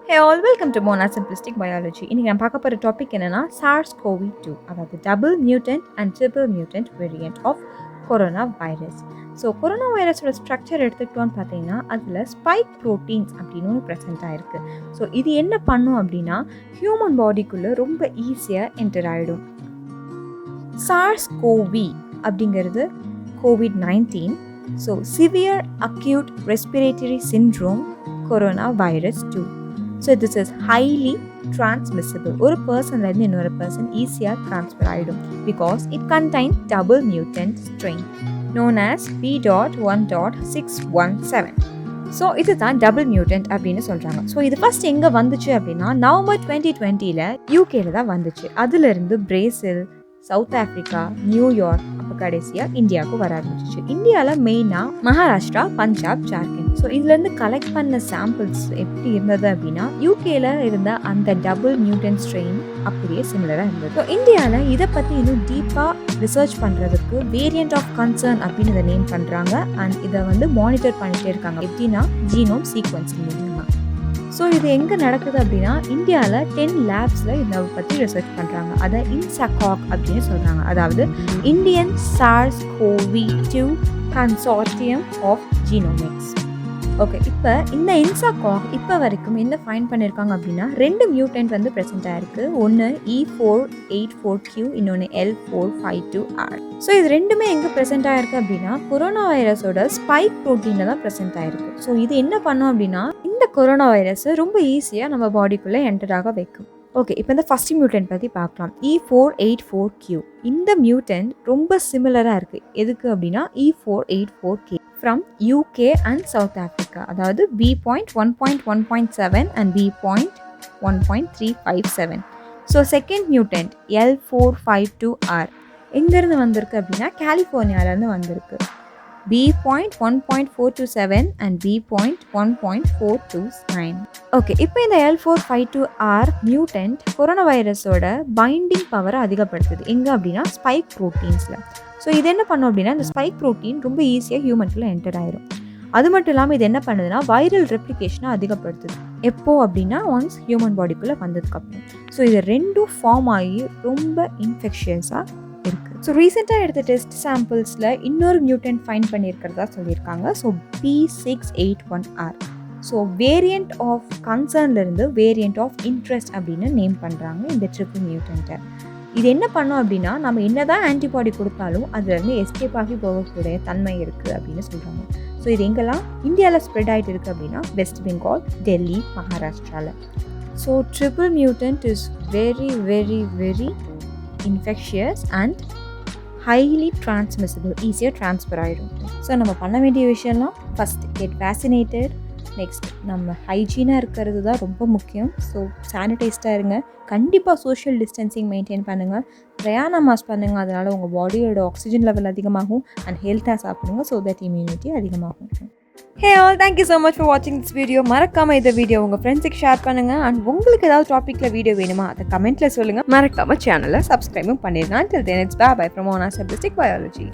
Hey all, welcome to Simplistic biology. இன்னைக்கு நான் பார்க்க போற டாபிக் என்னன்னா SARS CoV2, அதாவது double mutant and triple mutant variant of corona virus. So corona வைரஸோட ஸ்ட்ரக்சர் எடுத்துக்கிட்டோன்னு பார்த்தீங்கன்னா அதில் ஸ்பைக் ப்ரோட்டீன்ஸ் அப்படின்னு ஒன்று ப்ரெசென்ட் ஆகிருக்கு. ஸோ இது என்ன பண்ணும் அப்படின்னா ஹியூமன் பாடிக்குள்ளே ரொம்ப ஈஸியாக என்டர் ஆகிடும். SARS CoV அப்படிங்கிறது COVID-19, so severe acute respiratory syndrome corona virus 2. So this is highly transmissible. ஒரு பர்சன்லேருந்து இன்னொரு பர்சன் ஈஸியாக ட்ரான்ஸ்ஃபர் ஆகிடும் because it contains double mutant strain known as B.1.617. So இதுதான் டபுள் மியூட்டன்ட் அப்படின்னு சொல்கிறாங்க. ஸோ இது ஃபர்ஸ்ட் எங்கே வந்துச்சு அப்படின்னா நவம்பர் 2020 யூகேல தான் வந்துச்சு. அதுலேருந்து பிரேசில், சவுத் ஆஃப்ரிக்கா, நியூயார்க், அப்போ கடைசியாக இந்தியாவுக்கு வர ஆரம்பிச்சிச்சு. இந்தியாவில் மெயினாக மகாராஷ்டிரா, பஞ்சாப், ஜார்க்கண்ட். ஸோ இதுலேருந்து கலெக்ட் பண்ண சாம்பிள்ஸ் எப்படி இருந்தது அப்படின்னா யூகேல இருந்த அந்த டபுள் மியூட்டன்ட் ஸ்ட்ரெயின் அப்படியே சிமிலராக இருந்தது. ஸோ இந்தியாவில் இதை பற்றி இன்னும் டீப்பாக ரிசர்ச் பண்ணுறதுக்கு வேரியன்ட் ஆஃப் கன்சர்ன் அப்படின்னு இதை நேம் பண்ணுறாங்க. அண்ட் இதை மானிட்டர் பண்ணிகிட்டே இருக்காங்க. எப்படின்னா ஜீனோம் சீக்வன்சிங் மூலமாக. ஸோ இது எங்கே நடக்குது அப்படின்னா இந்தியாவில் 10 லேப்ஸில் இதை பற்றி ரிசர்ச் பண்ணுறாங்க. அதை இன்சாகாக் அப்படின்னு சொல்கிறாங்க. அதாவது Indian SARS CoV2 consortium of genomics. Okay, இப்போ இந்த இன்சாகாக் இப்போ வரைக்கும் என்ன ஃபைண்ட் பண்ணியிருக்காங்க அப்படின்னா 2 மியூட்டன்ட் ப்ரெசென்ட் ஆயிருக்கு. ஒன்று E484Q, இன்னொன்று L452R. ஸோ இது ரெண்டுமே எங்கே ப்ரெசென்ட் ஆயிருக்கு அப்படின்னா கொரோனா வைரஸோட ஸ்பைக் ப்ரோட்டீனில் தான் ப்ரெசென்ட் ஆயிருக்கு. ஸோ இது என்ன பண்ணும் அப்படின்னா இந்த கொரோனா வைரஸை ரொம்ப ஈஸியாக நம்ம பாடிக்குள்ளே என்டராக வைக்கும். ஓகே, இப்போ இந்த ஃபர்ஸ்ட் மியூட்டன்ட் பற்றி பார்க்கலாம். E484Q. இந்த மியூட்டன்ட் ரொம்ப சிமிலராக இருக்குது. எதுக்கு அப்படின்னா E484K from UK and south Africa. அதாவது B.1.1.7 and B.1.357. So second mutant L452R எங்கேருந்து வந்திருக்கு அப்படின்னா கலிஃபோர்னியாவிலேருந்து வந்திருக்கு. B.1.427 and B.1.429. ஓகே, இப்போ இந்த L452R மியூட்டன்ட் கொரோனா வைரஸோட பைண்டிங் பவரை அதிகப்படுத்துது. எங்கே அப்படின்னா ஸ்பைக் ப்ரோட்டீன்ஸில். ஸோ இது என்ன பண்ணும் அப்படின்னா இந்த ஸ்பைக் ப்ரோட்டீன் ரொம்ப ஈஸியாக ஹியூமனுக்குள்ளே என்டர் ஆயிரும். அது மட்டும் இல்லாமல் இது என்ன பண்ணுதுன்னா வைரல் ரெப்ளிகேஷனை அதிகப்படுத்துது. எப்போ அப்படின்னா ஒன்ஸ் ஹியூமன் பாடிக்குள்ளே வந்ததுக்கப்புறம். ஸோ இது ரெண்டும் ஃபார்ம் ஆகி ரொம்ப இன்ஃபெக்ஷியஸாக இருக்குது. ஸோ ரீசெண்டாக எடுத்த டெஸ்ட் சாம்பிள்ஸில் இன்னொரு மியூட்டன்ட் ஃபைண்ட் பண்ணியிருக்கிறதா சொல்லியிருக்காங்க. So B.681R. So variant of கன்சர்ன்லேருந்து வேரியண்ட் ஆஃப் இன்ட்ரெஸ்ட் அப்படின்னு நேம் பண்ணுறாங்க இந்த ட்ரிபிள் மியூட்டன்ட்டை. இது என்ன பண்ணோம் அப்படின்னா நம்ம என்னதான் ஆன்டிபாடி கொடுத்தாலும் அதுலேருந்து எஸ்கேப் ஆகி போகக்கூடிய தன்மை இருக்குது அப்படின்னு சொல்கிறாங்க. ஸோ இது எங்கெல்லாம் இந்தியாவில் ஸ்ப்ரெட் ஆகிட்டு இருக்குது அப்படின்னா வெஸ்ட் பெங்கால், டெல்லி, மகாராஷ்டிராவில். So triple mutant is very very very infectious and highly transmissible, ஈஸியாக ட்ரான்ஸ்ஃபர் ஆகிடும். ஸோ நம்ம பண்ண வேண்டிய விஷயம்லாம் ஃபஸ்ட் கெட் வேக்சினேட்டட். நெக்ஸ்ட் நம்ம ஹைஜீனாக இருக்கிறது தான் ரொம்ப முக்கியம். ஸோ சானிடைஸ்டாக இருங்க. கண்டிப்பாக சோஷியல் டிஸ்டன்சிங் மெயின்டைன் பண்ணுங்கள். பிரயாண மாஸ் பண்ணுங்கள். அதனால் உங்கள் பாடியோட ஆக்சிஜன் லெவல் அதிகமாகும். அண்ட் ஹெல்த்தாக சாப்பிடுங்க. ஸோ தட் இம்யூனிட்டி அதிகமாகும். Hey all, thank you so much for watching this video. மறக்காம இந்த வீடியோ உங்கள் ஃப்ரெண்ட்ஸுக்கு ஷேர் பண்ணுங்கள். அண்ட் உங்களுக்கு ஏதாவது டாப்பிக்கில் வீடியோ வேணுமா அதை கமெண்ட்டில் சொல்லுங்கள். மறக்காம சேனலை சப்ஸ்கிரைபும் பண்ணிடுங்க. Until then, it's bye bye from Simplistic biology.